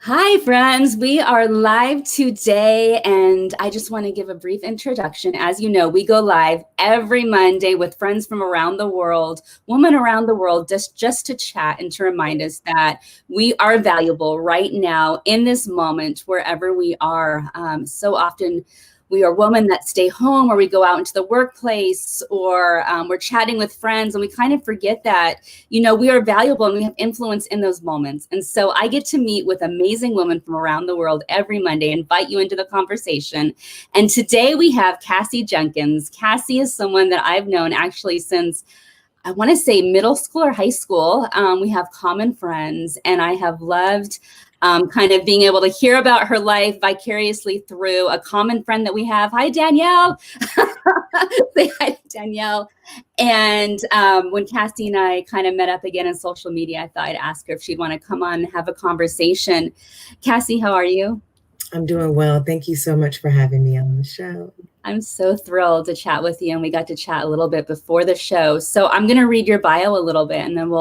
Hi, friends. We are live today, and I just want to give a brief introduction. As you know, we go live every Monday with friends from around the world, women around the world, just to chat and to remind us that we are valuable right now in this moment, wherever we are. So often, we are women that stay home, or we go out into the workplace, or we're chatting with friends, and we kind of forget that, we are valuable and we have influence in those moments. And so I get to meet with amazing women from around the world every Monday, invite you into the conversation. And today we have Cassie Jenkins. Cassie is someone that I've known actually since, I want to say, middle school or high school. We have common friends, and I have loved kind of being able to hear about her life vicariously through a common friend that we have. Hi, Danielle. Say hi to Danielle. And when Cassie and I kind of met up again in social media, I thought I'd ask her if she'd want to come on and have a conversation. Cassie, how are you? I'm doing well. Thank you so much for having me on the show. I'm so thrilled to chat with you, and we got to chat a little bit before the show. So I'm going to read your bio a little bit, and then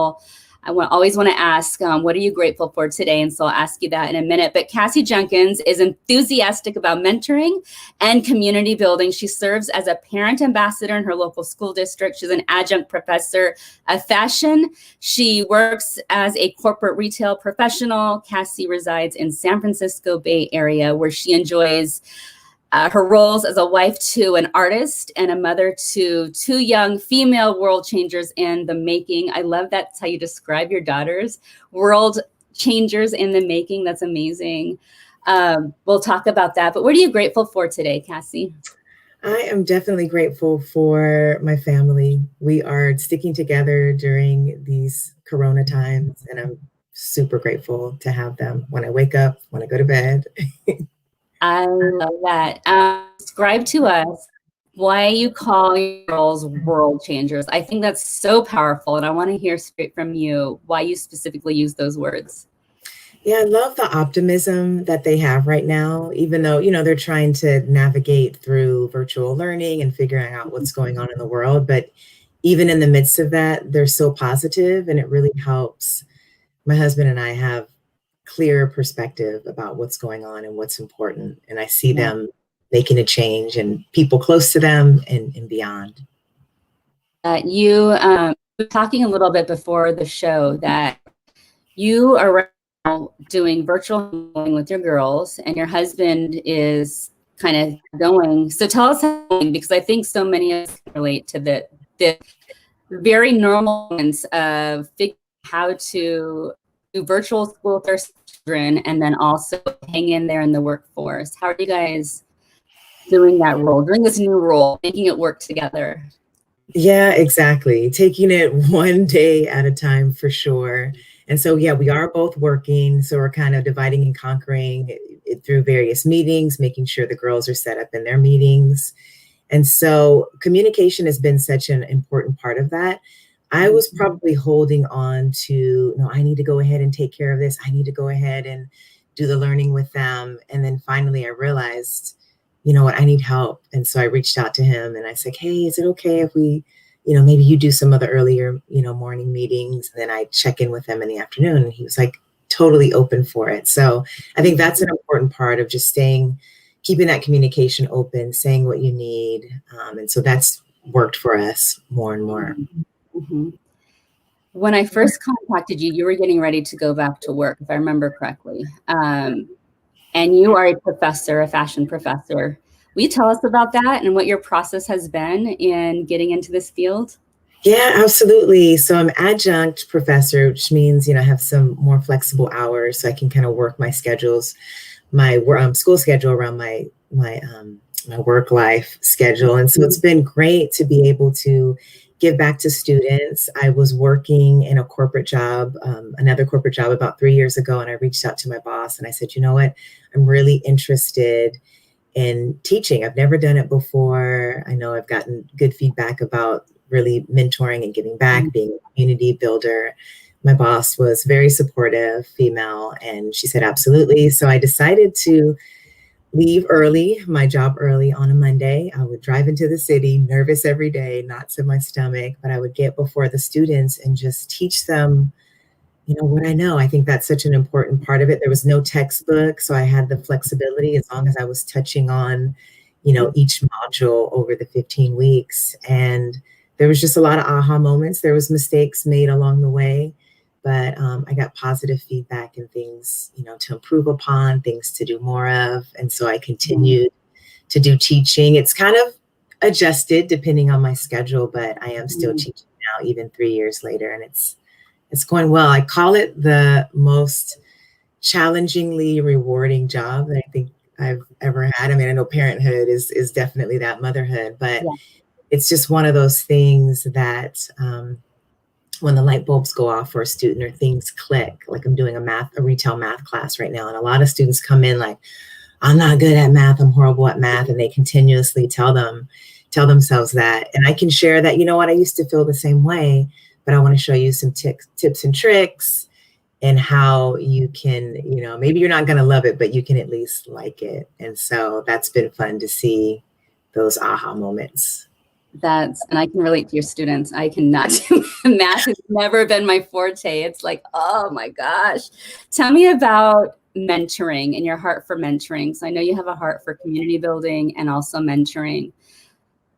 always want to ask, what are you grateful for today? And so I'll ask you that in a minute. But Cassie Jenkins is enthusiastic about mentoring and community building. She serves as a parent ambassador in her local school district. She's an adjunct professor of fashion. She works as a corporate retail professional. Cassie resides in San Francisco Bay Area, where she enjoys her roles as a wife to an artist and a mother to two young female world changers in the making. I love that's how you describe your daughters, world changers in the making. That's amazing. We'll talk about that. But what are you grateful for today, Cassie? I am definitely grateful for my family. We are sticking together during these Corona times, and I'm super grateful to have them when I wake up, when I go to bed. I love that. Describe to us why you call your girls world changers. I think that's so powerful, and I want to hear straight from you why you specifically use those words. Yeah, I love the optimism that they have right now, even though, they're trying to navigate through virtual learning and figuring out what's going on in the world. But even in the midst of that, they're so positive, and it really helps my husband and I have clear perspective about what's going on and what's important. And I see them making a change, and people close to them and beyond. You were talking a little bit before the show that you are right now doing virtual learning with your girls, and your husband is kind of going. So tell us how, because I think so many of us can relate to the very normal moments of figuring out how to do virtual school with their children and then also hang in there in the workforce. How are you guys doing that role, doing this new role, making it work together? Yeah, exactly. Taking it one day at a time for sure. And so, yeah, we are both working. So we're kind of dividing and conquering it through various meetings, making sure the girls are set up in their meetings. And so communication has been such an important part of that. I was probably holding on to, no, I need to go ahead and take care of this. I need to go ahead and do the learning with them. And then finally I realized, you know what, I need help. And so I reached out to him and I said, hey, is it okay if we, maybe you do some of the earlier, morning meetings, and then I check in with them in the afternoon. And he was like totally open for it. So I think that's an important part of just keeping that communication open, saying what you need. And so that's worked for us more and more. Mm-hmm. When I first contacted you, you were getting ready to go back to work, if I remember correctly. And you are a professor, a fashion professor. Will you tell us about that and what your process has been in getting into this field? Yeah, absolutely. So I'm adjunct professor, which means, I have some more flexible hours so I can kind of work my schedules, my school schedule around my work life schedule. And so it's been great to be able to give back to students. I was working in a corporate job, another corporate job about 3 years ago, and I reached out to my boss and I said, you know what, I'm really interested in teaching. I've never done it before. I know I've gotten good feedback about really mentoring and giving back, being a community builder. My boss was very supportive, female, and she said, absolutely. So I decided to leave early, my job early on a Monday. I would drive into the city, nervous every day, knots in my stomach, but I would get before the students and just teach them what I know. I think that's such an important part of it. There was no textbook, so I had the flexibility as long as I was touching on, each module over the 15 weeks. And there was just a lot of aha moments. There was mistakes made along the way, but I got positive feedback and things, to improve upon, things to do more of. And so I continued to do teaching. It's kind of adjusted depending on my schedule, but I am still teaching now, even 3 years later, and it's going well. I call it the most challengingly rewarding job that I think I've ever had. I mean, I know parenthood is definitely that, motherhood, but it's just one of those things that when the light bulbs go off for a student or things click, like I'm doing a retail math class right now, and a lot of students come in like, I'm not good at math, I'm horrible at math, and they continuously tell themselves that. And I can share that, I used to feel the same way, but I want to show you some tips and tricks and how you can, maybe you're not going to love it, but you can at least like it. And so that's been fun to see those aha moments. And I can relate to your students. I cannot do math. Has never been my forte. It's like, oh my gosh. Tell me about mentoring and your heart for mentoring. So I know you have a heart for community building and also mentoring.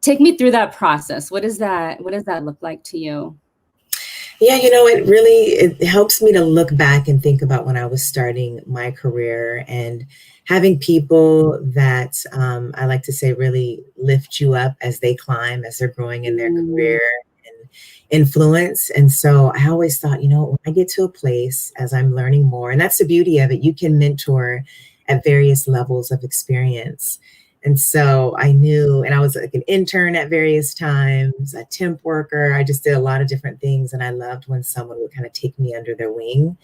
Take me through that process. What does that look like to you? Yeah, it helps me to look back and think about when I was starting my career and having people that I like to say really lift you up as they climb, as they're growing in their career and influence. And so I always thought, when I get to a place as I'm learning more, and that's the beauty of it, you can mentor at various levels of experience. And so I knew, and I was like an intern at various times, a temp worker. I just did a lot of different things. And I loved when someone would kind of take me under their wing.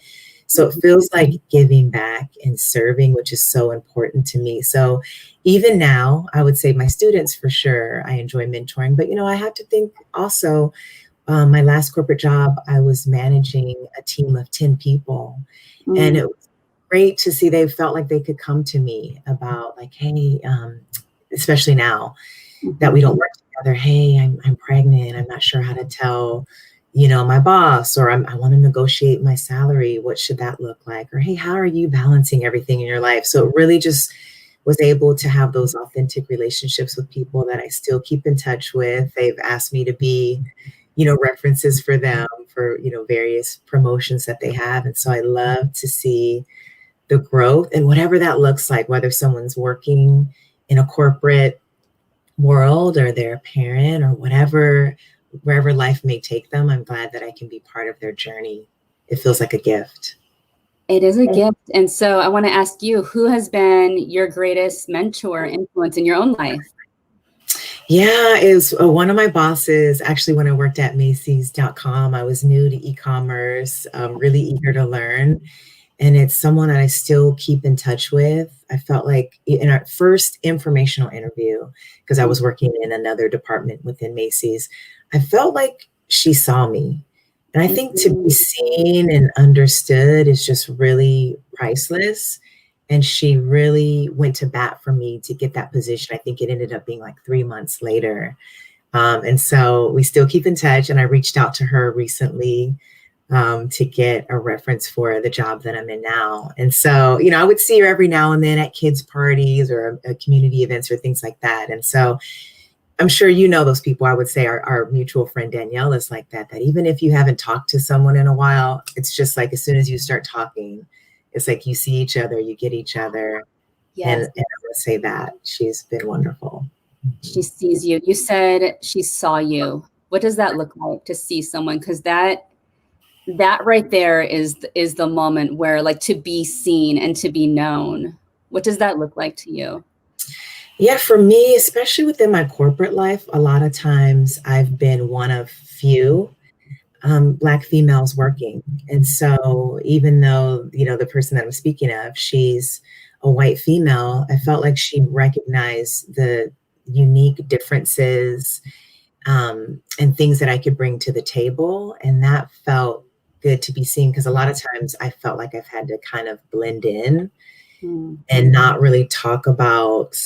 So it feels like giving back and serving, which is so important to me. So even now, I would say my students, for sure, I enjoy mentoring. But, I have to think also, my last corporate job, I was managing a team of 10 people. And it was great to see they felt like they could come to me about like, hey, especially now that we don't work together. Hey, I'm pregnant. I'm not sure how to tell, my boss, or I want to negotiate my salary. What should that look like? Or, hey, how are you balancing everything in your life? So it really just was able to have those authentic relationships with people that I still keep in touch with. They've asked me to be, references for them for, various promotions that they have. And so I love to see the growth and whatever that looks like, whether someone's working in a corporate world or they're a parent or whatever, wherever life may take them. I'm glad that I can be part of their journey. It feels like a gift. It is a gift. And so I want to ask you, who has been your greatest mentor influence in your own life? Yeah, it was one of my bosses. Actually, when I worked at Macy's.com, I was new to e-commerce, really eager to learn. And it's someone that I still keep in touch with. I felt like in our first informational interview, because I was working in another department within Macy's, I felt like she saw me. And I think to be seen and understood is just really priceless. And she really went to bat for me to get that position. I think it ended up being like 3 months later. And so we still keep in touch. And I reached out to her recently to get a reference for the job that I'm in now. And so, I would see her every now and then at kids' parties or community events or things like that. And so I'm sure those people. I would say our mutual friend Danielle is like that even if you haven't talked to someone in a while, it's just like as soon as you start talking, it's like you see each other, you get each other. Yes. And I would say that she's been wonderful. She sees you. You said she saw you. What does that look like to see someone? Because that right there is the moment where, like, to be seen and to be known. What does that look like to you? Yeah, for me, especially within my corporate life, a lot of times I've been one of few Black females working. And so even though, the person that I'm speaking of, she's a white female, I felt like she recognized the unique differences and things that I could bring to the table. And that felt good to be seen, because a lot of times I felt like I've had to kind of blend in and not really talk about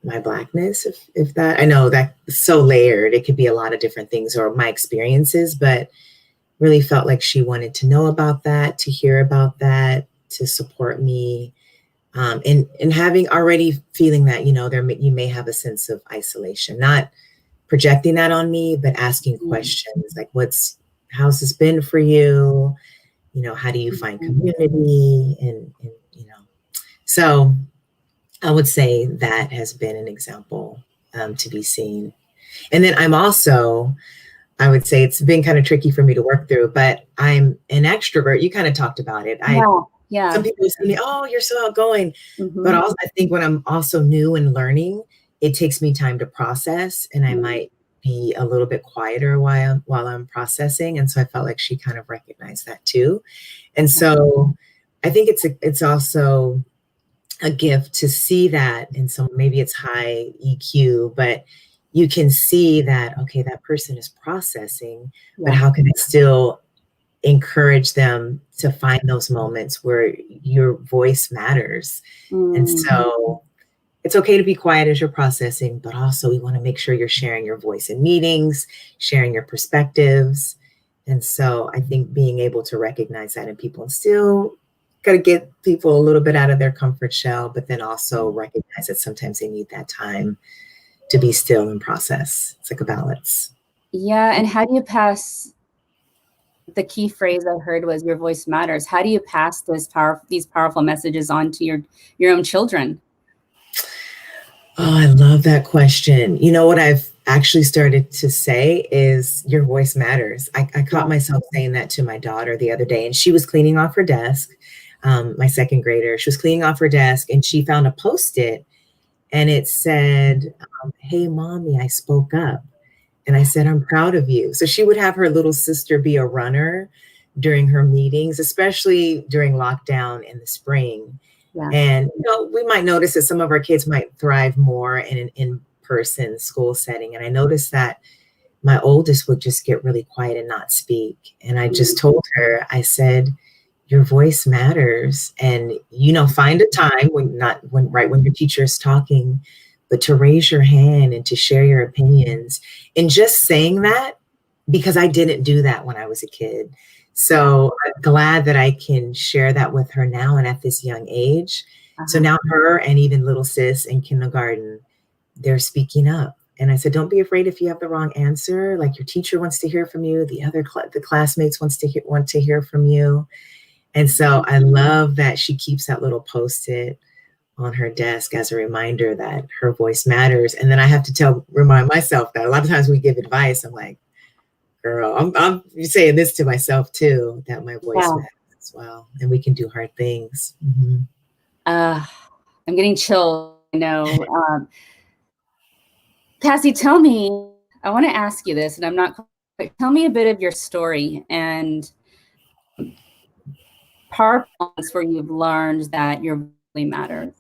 my Blackness, if that, I know that's so layered. It could be a lot of different things or my experiences, but really felt like she wanted to know about that, to hear about that, to support me. And having already feeling that, you may have a sense of isolation, not projecting that on me, but asking questions like, how's this been for you? How do you find community? And so I would say that has been an example to be seen. And then I would say it's been kind of tricky for me to work through, but I'm an extrovert. You kind of talked about it. Yeah. Some people say to me, "Oh, you're so outgoing." Mm-hmm. But also, I think when I'm also new and learning, it takes me time to process, and I might be a little bit quieter while I'm processing. And so I felt like she kind of recognized that too. And so I think it's also a gift to see that. And so maybe it's high EQ, but you can see that, okay, that person is processing, but how can I still encourage them to find those moments where your voice matters? And so it's okay to be quiet as you're processing, but also we want to make sure you're sharing your voice in meetings, sharing your perspectives. And so I think being able to recognize that in people, and still got to get people a little bit out of their comfort shell, but then also recognize that sometimes they need that time to be still and process. It's like a balance. Yeah. And how do you pass, the key phrase I heard was your voice matters. How do you pass these powerful messages on to your own children? Oh, I love that question. What I've actually started to say is your voice matters. I caught myself saying that to my daughter the other day, and she was cleaning off her desk. My second grader, she was cleaning off her desk, and she found a Post-it, and it said, "Hey, mommy, I spoke up." And I said, "I'm proud of you." So she would have her little sister be a runner during her meetings, especially during lockdown in the spring. Yeah. And we might notice that some of our kids might thrive more in an in-person school setting. And I noticed that my oldest would just get really quiet and not speak. And I just told her, I said, your voice matters. And, find a time when your teacher is talking, but to raise your hand and to share your opinions. And just saying that, because I didn't do that when I was a kid. So I'm glad that I can share that with her now and at this young age. So now her and even little sis in kindergarten, they're speaking up. And I said, don't be afraid if you have the wrong answer. Like, your teacher wants to hear from you. The classmates want to hear from you. And so I love that she keeps that little Post-it on her desk as a reminder that her voice matters. And then I have to remind myself that a lot of times we give advice. I'm like, girl, I'm saying this to myself too, that my voice matters as well. And we can do hard things. Mm-hmm. I'm getting chills. I know. Cassie, I want to ask you this, and I'm not quite, tell me a bit of your story and power points where you've learned that your voice really matters.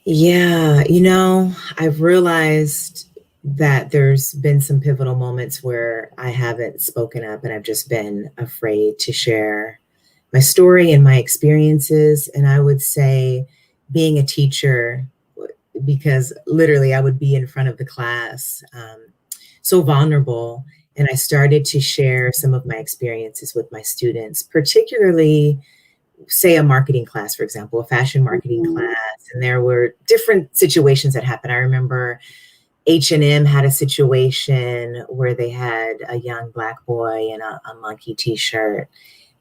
Yeah, I've realized that there's been some pivotal moments where I haven't spoken up and I've just been afraid to share my story and my experiences. And I would say being a teacher, because literally I would be in front of the class, so vulnerable. And I started to share some of my experiences with my students, particularly, say, a marketing class, for example, a fashion marketing class. And there were different situations that happened. I remember H&M had a situation where they had a young Black boy in a monkey t-shirt.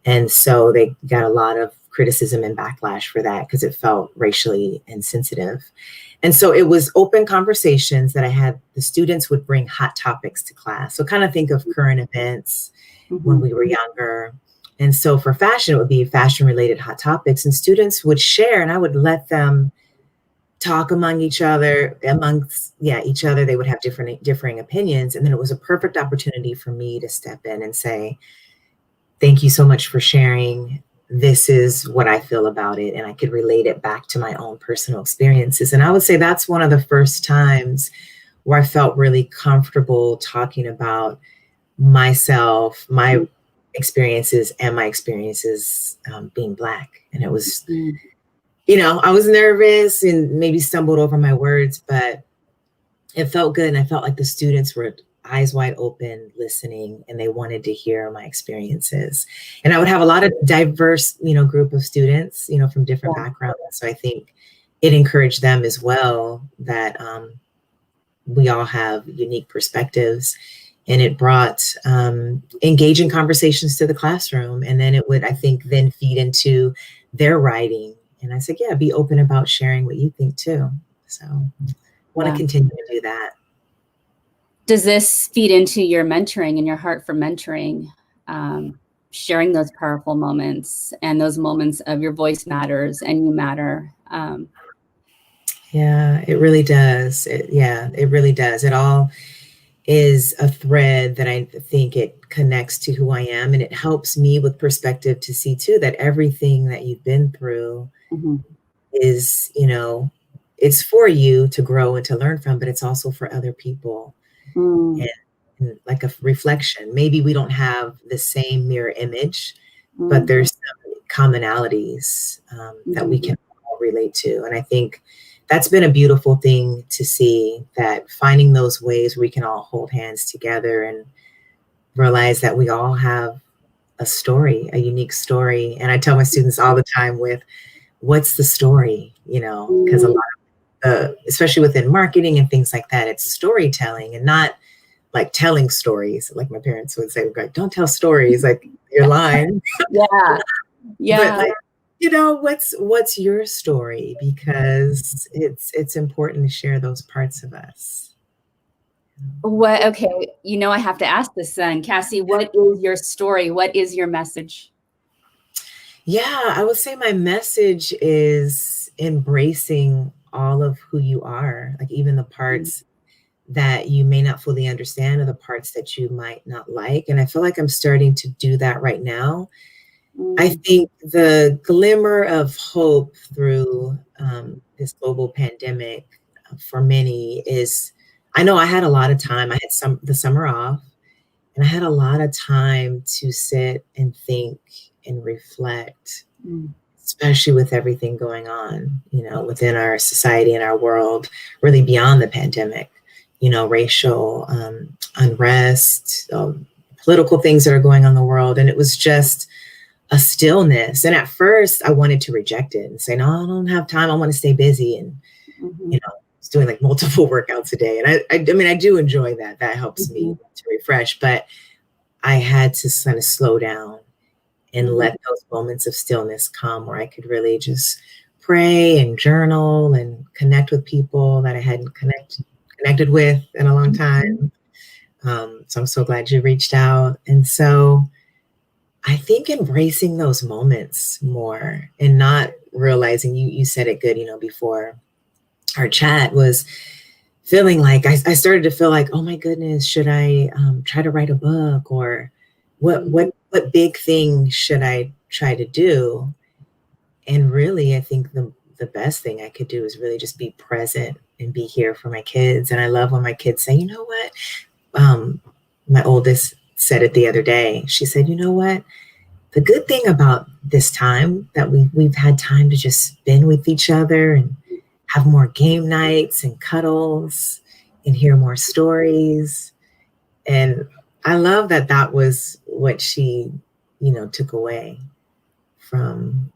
And so they got a lot of criticism and backlash for that because it felt racially insensitive. And so it was open conversations that I had. The students would bring hot topics to class. So kind of think of current events when we were younger. And so for fashion, it would be fashion-related hot topics. And students would share, and I would let them talk among each other. They would have differing opinions. And then it was a perfect opportunity for me to step in and say, thank you so much for sharing. This is what I feel about it. And I could relate it back to my own personal experiences. And I would say that's one of the first times where I felt really comfortable talking about myself, my experiences, and my experiences being Black. And it was, I was nervous and maybe stumbled over my words, but it felt good. And I felt like the students were eyes wide open, listening, and they wanted to hear my experiences. And I would have a lot of diverse, group of students, from different backgrounds. So I think it encouraged them as well that we all have unique perspectives. And it brought engaging conversations to the classroom. And then it would, I think, then feed into their writing. And I said, yeah, be open about sharing what you think too. So I want to continue to do that. Does this feed into your mentoring and your heart for mentoring, sharing those powerful moments and those moments of your voice matters and you matter? Yeah, it really does. It really does. It all is a thread that I think it connects to who I am, and it helps me with perspective to see too that everything that you've been through is, it's for you to grow and to learn from, but it's also for other people. And like a reflection. Maybe we don't have the same mirror image, but there's some commonalities that we can all relate to. And I think that's been a beautiful thing to see, that finding those ways we can all hold hands together and realize that we all have a story, a unique story. And I tell my students all the time what's the story, because a lot of, especially within marketing and things like that, it's storytelling and not like telling stories. Like my parents would say, like, don't tell stories, like you're lying. Yeah. But what's your story? Because it's important to share those parts of us. Okay, I have to ask this then, Cassie, what is your story? What is your message? Yeah, I would say my message is embracing all of who you are, like even the parts that you may not fully understand or the parts that you might not like. And I feel like I'm starting to do that right now. I think the glimmer of hope through this global pandemic for many is, I know I had a lot of time. I had the summer off, and I had a lot of time to sit and think and reflect, especially with everything going on, within our society and our world, really beyond the pandemic, racial unrest, political things that are going on in the world. And it was just a stillness. And at first I wanted to reject it and say, no, I don't have time. I want to stay busy. And, it's doing like multiple workouts a day. And I mean, I do enjoy that. That helps me to refresh, but I had to kind of slow down and let those moments of stillness come where I could really just pray and journal and connect with people that I hadn't connected with in a long time. So I'm so glad you reached out. And so I think embracing those moments more and not realizing, you said it good, before our chat, was feeling like I started to feel like, oh my goodness, should I try to write a book, or what big thing should I try to do? And really, I think the best thing I could do is really just be present and be here for my kids. And I love when my kids say, you know what? My oldest said it the other day. She said, you know what? The good thing about this time that we've had time to just spend with each other and have more game nights and cuddles and hear more stories. And I love that was what she, took away from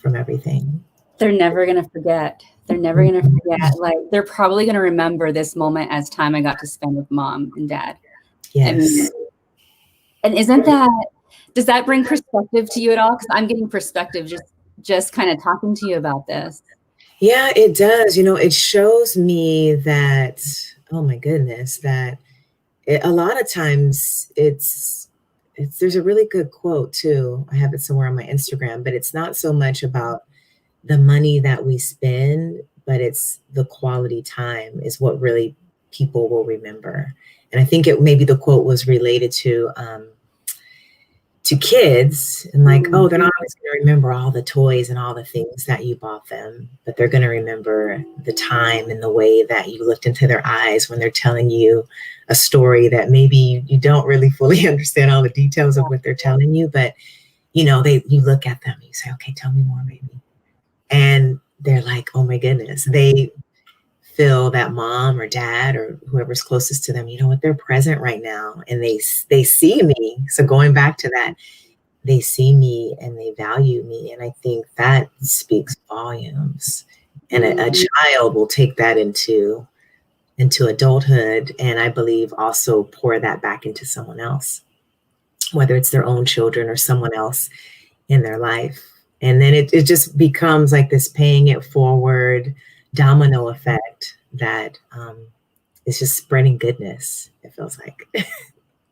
everything. They're never going to forget. They're never going to forget. Like, they're probably going to remember this moment as time I got to spend with mom and dad. Yes. And does that bring perspective to you at all? Because I'm getting perspective just kind of talking to you about this. Yeah, it does. It shows me that, oh my goodness, that a lot of times there's a really good quote too. I have it somewhere on my Instagram, but it's not so much about the money that we spend, but it's the quality time is what really people will remember. And I think maybe the quote was related to kids, and like, oh, they're not always going to remember all the toys and all the things that you bought them, but they're going to remember the time and the way that you looked into their eyes when they're telling you a story that maybe you don't really fully understand all the details of what they're telling you, but you look at them and you say, okay, tell me more, baby. And they're like, oh my goodness, they feel that mom or dad or whoever's closest to them, you know what, they're present right now and they see me. So going back to that, they see me and they value me. And I think that speaks volumes. And a child will take that into adulthood. And I believe also pour that back into someone else, whether it's their own children or someone else in their life. And then it just becomes like this paying it forward domino effect that is just spreading goodness, it feels like.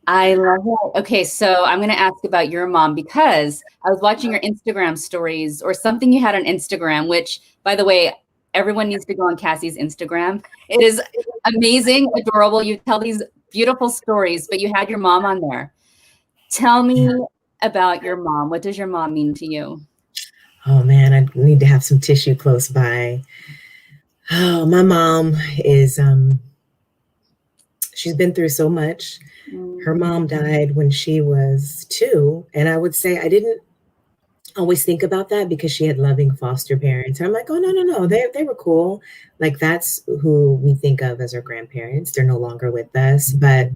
I love it. Okay, so I'm going to ask about your mom because I was watching your Instagram stories or something you had on Instagram, which, by the way, everyone needs to go on Cassie's Instagram. It is amazing, adorable. You tell these beautiful stories, but you had your mom on there. Tell me about your mom. What does your mom mean to you? Oh, man, I need to have some tissue close by. Oh, my mom is, she's been through so much. Her mom died when she was 2. And I would say I didn't always think about that because she had loving foster parents. And I'm like, oh, no. They were cool. Like, that's who we think of as our grandparents. They're no longer with us. But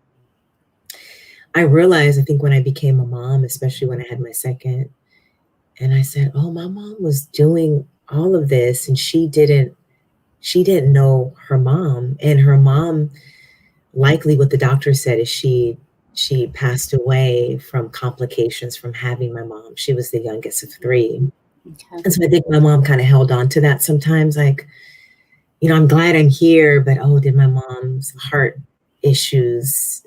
I realized, I think when I became a mom, especially when I had my second, and I said, oh, my mom was doing all of this and she didn't know her mom. And her mom, likely what the doctor said is she passed away from complications from having my mom. She was the youngest of 3. Okay. And so I think my mom kind of held on to that sometimes, like, you know, I'm glad I'm here, but oh, did my mom's heart issues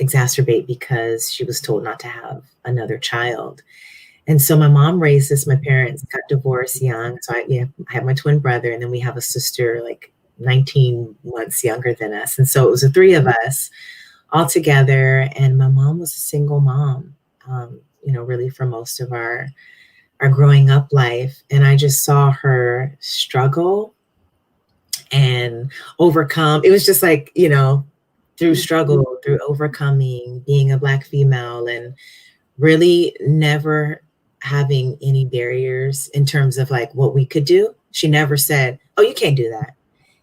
exacerbate because she was told not to have another child? And so my mom raised us. My parents got divorced young. So I have my twin brother, and then we have a sister like 19 months younger than us. And so it was the 3 of us all together. And my mom was a single mom, you know, really for most of our growing up life. And I just saw her struggle and overcome. It was just like, you know, through struggle, through overcoming, being a Black female, and really never having any barriers in terms of like what we could do. She never said, oh, you can't do that.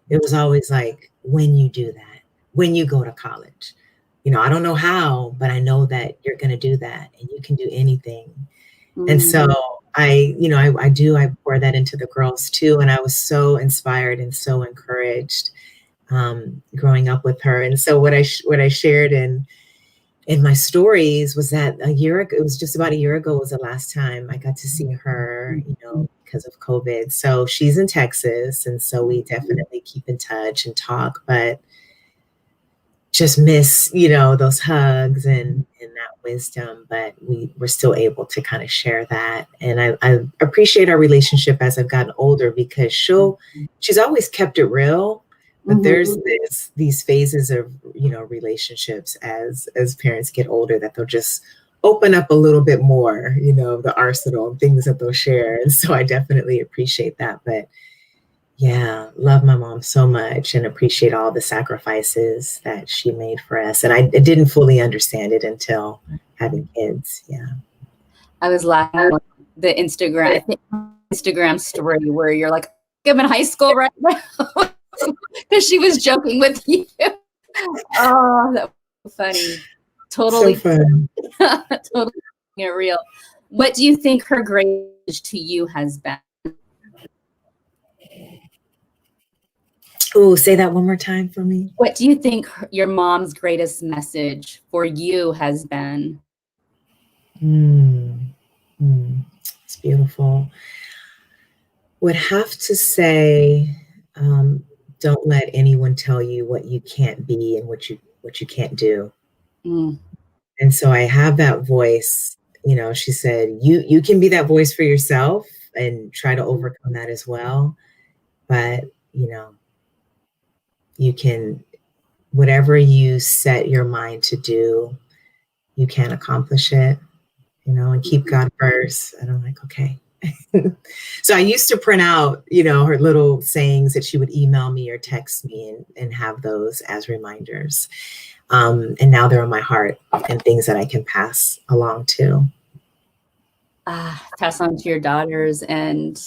It was always like, when you do that, when you go to college, you know, I don't know how, but I know that you're going to do that and you can do anything. Mm-hmm. And so I pour that into the girls too. And I was so inspired and so encouraged growing up with her. And so what I shared in my stories was that a year ago, it was just about a year ago, was the last time I got to see her, you know, because of COVID. So she's in Texas. And so we definitely keep in touch and talk, but just miss, you know, those hugs and that wisdom. But we were still able to kind of share that. And I appreciate our relationship as I've gotten older because she's always kept it real. But there's these phases of, you know, relationships as parents get older that they'll just open up a little bit more, you know, the arsenal of things that they'll share. And so I definitely appreciate that. But yeah, love my mom so much and appreciate all the sacrifices that she made for us. And I didn't fully understand it until having kids. Yeah. I was laughing at the Instagram story where you're like, I'm in high school right now. Because she was joking with you. Oh, that was funny. Totally so fun. Totally real. What do you think her greatest to you has been? Oh, say that one more time for me. What do you think your mom's greatest message for you has been? It's beautiful. Would have to say, don't let anyone tell you what you can't be and what you can't do. And so I have that voice, you know, she said, you can be that voice for yourself and try to overcome that as well. But, you know, you can, whatever you set your mind to do, you can accomplish it, you know, and keep God first. And I'm like, okay. So I used to print out, you know, her little sayings that she would email me or text me and have those as reminders. And now they're on my heart and things that I can pass along to. Pass on to your daughters and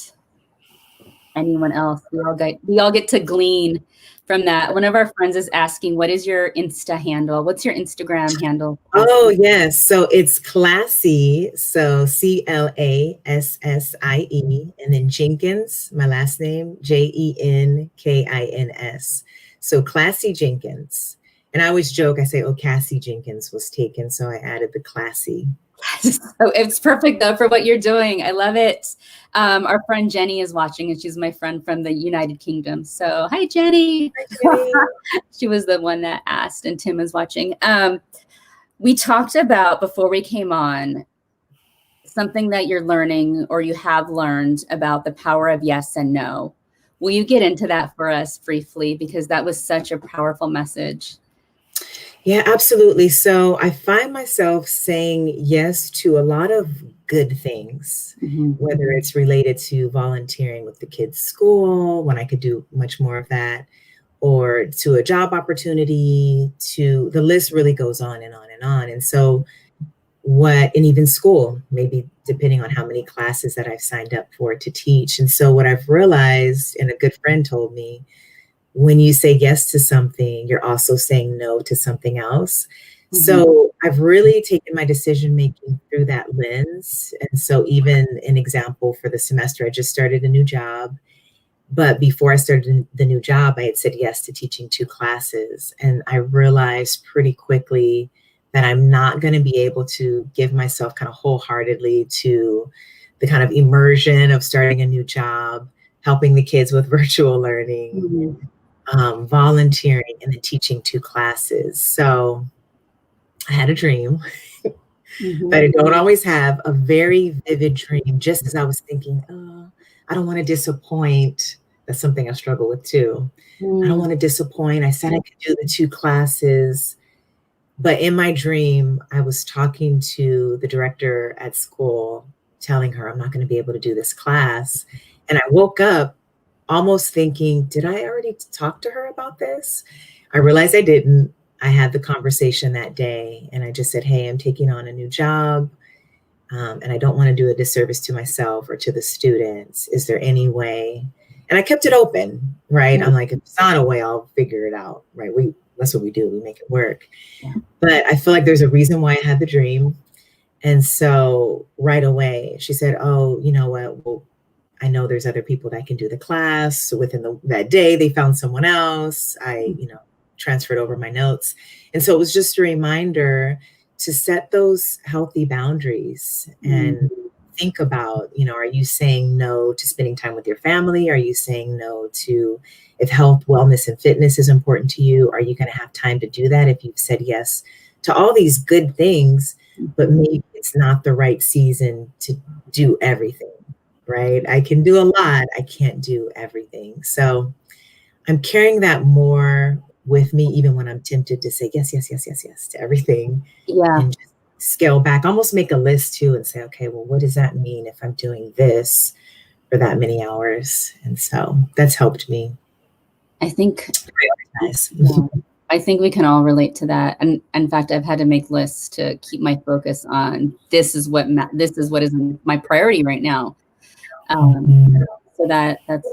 anyone else. We all get to glean from that. One of our friends is asking, what is your Insta handle? What's your Instagram handle? Oh, yes. So it's Classy. So Classie, and then Jenkins, my last name, Jenkins. So Classy Jenkins. And I always joke, I say, oh, Cassie Jenkins was taken. So I added the Classy. So it's perfect though for what you're doing. I love it. Our friend Jenny is watching, and she's my friend from the United Kingdom. So hi, Jenny. Hi, Jenny. She was the one that asked, and Tim is watching. We talked about, before we came on, something that you're learning or you have learned about the power of yes and no. Will you get into that for us briefly? Because that was such a powerful message. Yeah, absolutely. So I find myself saying yes to a lot of good things, whether it's related to volunteering with the kids' school, when I could do much more of that, or to a job opportunity, to the list really goes on and on and on. And so and even school, maybe depending on how many classes that I've signed up for to teach. And so what I've realized, and a good friend told me, when you say yes to something, you're also saying no to something else. So I've really taken my decision making through that lens. And so even an example for the semester, I just started a new job. But before I started the new job, I had said yes to teaching 2 classes. And I realized pretty quickly that I'm not going to be able to give myself kind of wholeheartedly to the kind of immersion of starting a new job, helping the kids with virtual learning, volunteering, and then teaching 2 classes. So I had a dream that I don't always have, a very vivid dream, just as I was thinking, oh, I don't want to disappoint. That's something I struggle with too. I don't want to disappoint. I said I could do the 2 classes. But in my dream, I was talking to the director at school, telling her I'm not going to be able to do this class. And I woke up almost thinking, did I already talk to her about this? I realized I didn't. I had the conversation that day, and I just said, hey, I'm taking on a new job, and I don't want to do a disservice to myself or to the students. Is there any way? And I kept it open, right? I'm like, if it's not a way, I'll figure it out, right? That's what we do. We make it work. But I feel like there's a reason why I had the dream. And so right away, she said, oh, you know what? Well, I know there's other people that can do the class. So within that day, they found someone else. I, transferred over my notes. And so it was just a reminder to set those healthy boundaries and think about, are you saying no to spending time with your family? Are you saying no to, if health, wellness, and fitness is important to you, are you going to have time to do that if you've said yes to all these good things, but maybe it's not the right season to do everything, right? I can do a lot. I can't do everything. So I'm carrying that more with me, even when I'm tempted to say yes to everything. And just scale back, almost make a list too, and say, okay, well, what does that mean if I'm doing this for that many hours? And so that's helped me. I think I think we can all relate to that. And in fact, I've had to make lists to keep my focus on this is what is my priority right now. So that's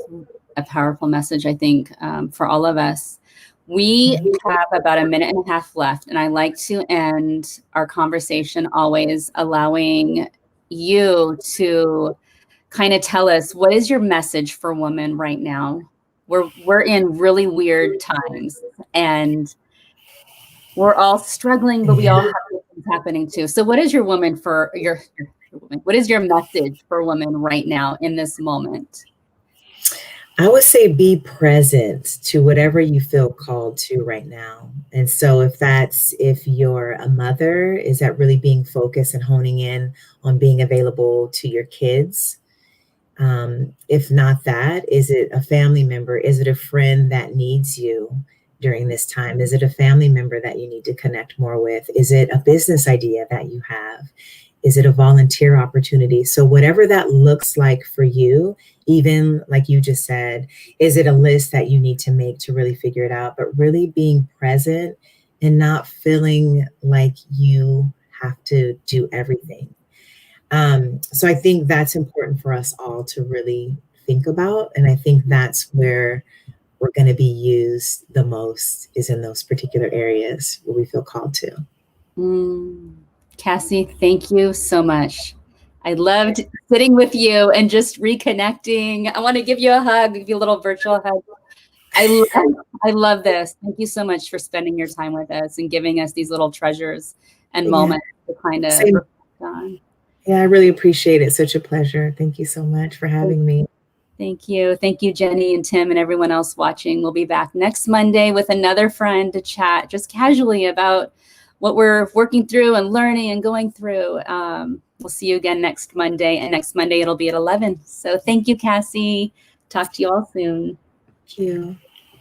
a powerful message, I think, for all of us. We have about a minute and a half left, and I like to end our conversation always allowing you to kind of tell us, what is your message for women right now? We're in really weird times, and we're all struggling, but we all have things happening too. So what is your woman for your woman? What is your message for women right now in this moment? I would say be present to whatever you feel called to right now. And so if you're a mother, is that really being focused and honing in on being available to your kids? If not that, is it a family member? Is it a friend that needs you during this time? Is it a family member that you need to connect more with? Is it a business idea that you have? Is it a volunteer opportunity? So whatever that looks like for you, even like you just said, is it a list that you need to make to really figure it out, but really being present and not feeling like you have to do everything. So I think that's important for us all to really think about. And I think that's where we're going to be used the most, is in those particular areas where we feel called to. Cassie, thank you so much. I loved sitting with you and just reconnecting. I want to give you a hug, give you a little virtual hug. I love this. Thank you so much for spending your time with us and giving us these little treasures and moments to kind of reflect on. Yeah, I really appreciate it. Such a pleasure. Thank you so much for having me. Thank you. Thank you, Jenny and Tim and everyone else watching. We'll be back next Monday with another friend to chat just casually about what we're working through and learning and going through. We'll see you again next Monday, and next Monday it'll be at 11. So thank you, Cassie. Talk to you all soon. Thank you.